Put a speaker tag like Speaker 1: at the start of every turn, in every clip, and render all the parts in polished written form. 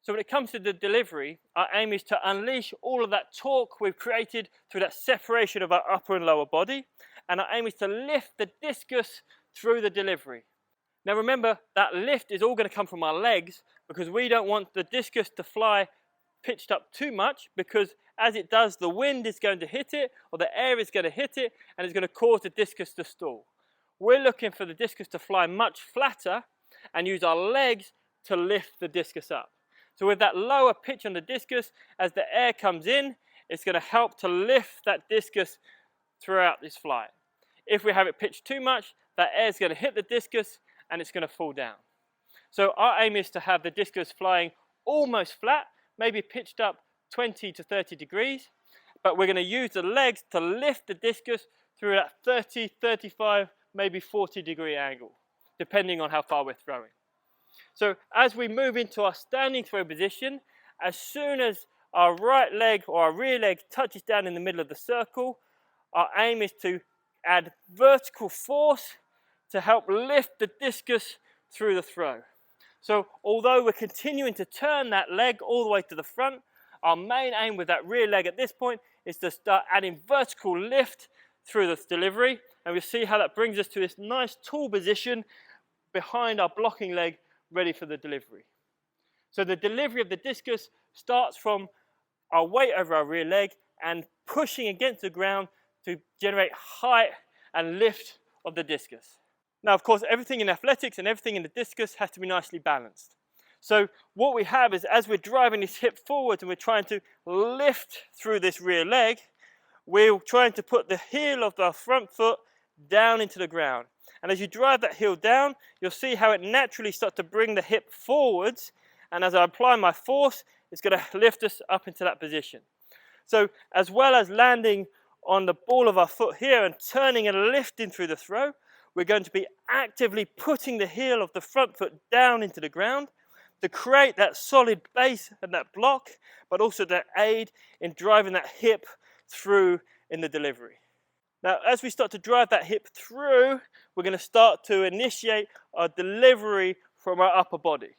Speaker 1: So when it comes to the delivery, our aim is to unleash all of that torque we've created through that separation of our upper and lower body. And our aim is to lift the discus through the delivery. Now remember, that lift is all going to come from our legs because we don't want the discus to fly pitched up too much, because as it does, the wind is going to hit it, or the air is going to hit it, and it's going to cause the discus to stall. We're looking for the discus to fly much flatter and use our legs to lift the discus up. So with that lower pitch on the discus, as the air comes in, it's going to help to lift that discus throughout this flight. If we have it pitched too much, that air is going to hit the discus and it's going to fall down. So our aim is to have the discus flying almost flat, maybe pitched up 20 to 30 degrees, but we're going to use the legs to lift the discus through that 30, 35, maybe 40 degree angle, depending on how far we're throwing. So as we move into our standing throw position, as soon as our right leg or our rear leg touches down in the middle of the circle, our aim is to add vertical force to help lift the discus through the throw. So although we're continuing to turn that leg all the way to the front, our main aim with that rear leg at this point is to start adding vertical lift through this delivery, and we'll see how that brings us to this nice tall position behind our blocking leg, ready for the delivery. So the delivery of the discus starts from our weight over our rear leg and pushing against the ground to generate height and lift of the discus. Now, of course, everything in athletics and everything in the discus has to be nicely balanced. So what we have is, as we're driving this hip forward and we're trying to lift through this rear leg, we're trying to put the heel of the front foot down into the ground. And as you drive that heel down, you'll see how it naturally starts to bring the hip forwards. And as I apply my force, it's going to lift us up into that position. So as well as landing on the ball of our foot here and turning and lifting through the throw, we're going to be actively putting the heel of the front foot down into the ground to create that solid base and that block, but also to aid in driving that hip through in the delivery. Now, as we start to drive that hip through, we're going to start to initiate our delivery from our upper body.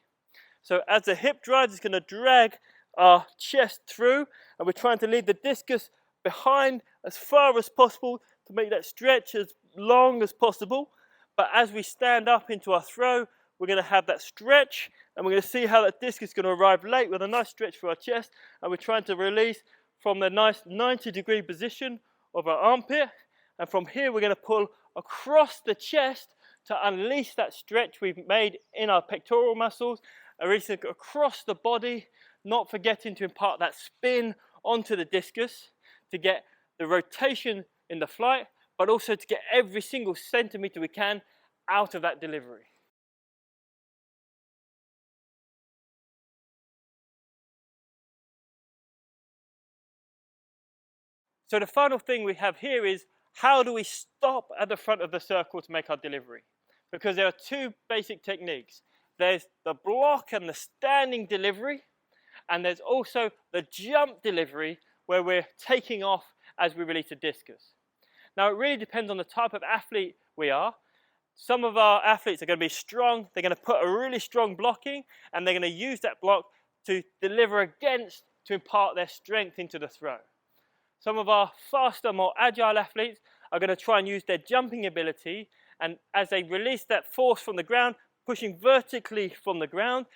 Speaker 1: So as the hip drives, it's going to drag our chest through, and we're trying to lead the discus behind as far as possible to make that stretch as long as possible. But as we stand up into our throw, we're going to have that stretch, and we're going to see how that disc is going to arrive late with a nice stretch for our chest, and we're trying to release from the nice 90-degree position of our armpit, and from here we're going to pull across the chest to unleash that stretch we've made in our pectoral muscles, releasing across the body, not forgetting to impart that spin onto the discus to get the rotation in the flight, but also to get every single centimeter we can out of that delivery. So the final thing we have here is, how do we stop at the front of the circle to make our delivery? Because there are two basic techniques. There's the block and the standing delivery, and there's also the jump delivery where we're taking off as we release the discus. Now, it really depends on the type of athlete we are. Some of our athletes are going to be strong. They're going to put a really strong blocking, and they're going to use that block to deliver against, to impart their strength into the throw. Some of our faster, more agile athletes are going to try and use their jumping ability, and as they release that force from the ground, pushing vertically from the ground,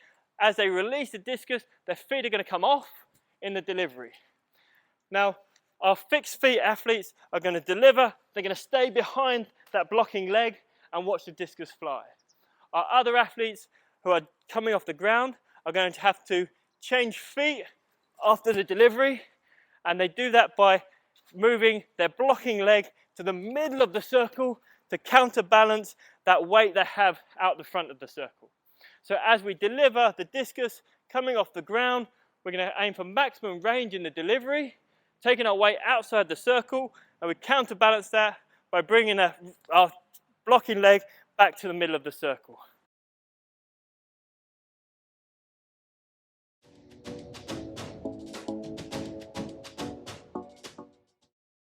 Speaker 1: as they release the discus, their feet are going to come off in the delivery. Now, our fixed feet athletes are going to deliver. They're going to stay behind that blocking leg and watch the discus fly. Our other athletes who are coming off the ground are going to have to change feet after the delivery, and they do that by moving their blocking leg to the middle of the circle to counterbalance that weight they have out the front of the circle. So as we deliver the discus coming off the ground, we're going to aim for maximum range in the delivery, taking our weight outside the circle, and we counterbalance that by bringing our blocking leg back to the middle of the circle.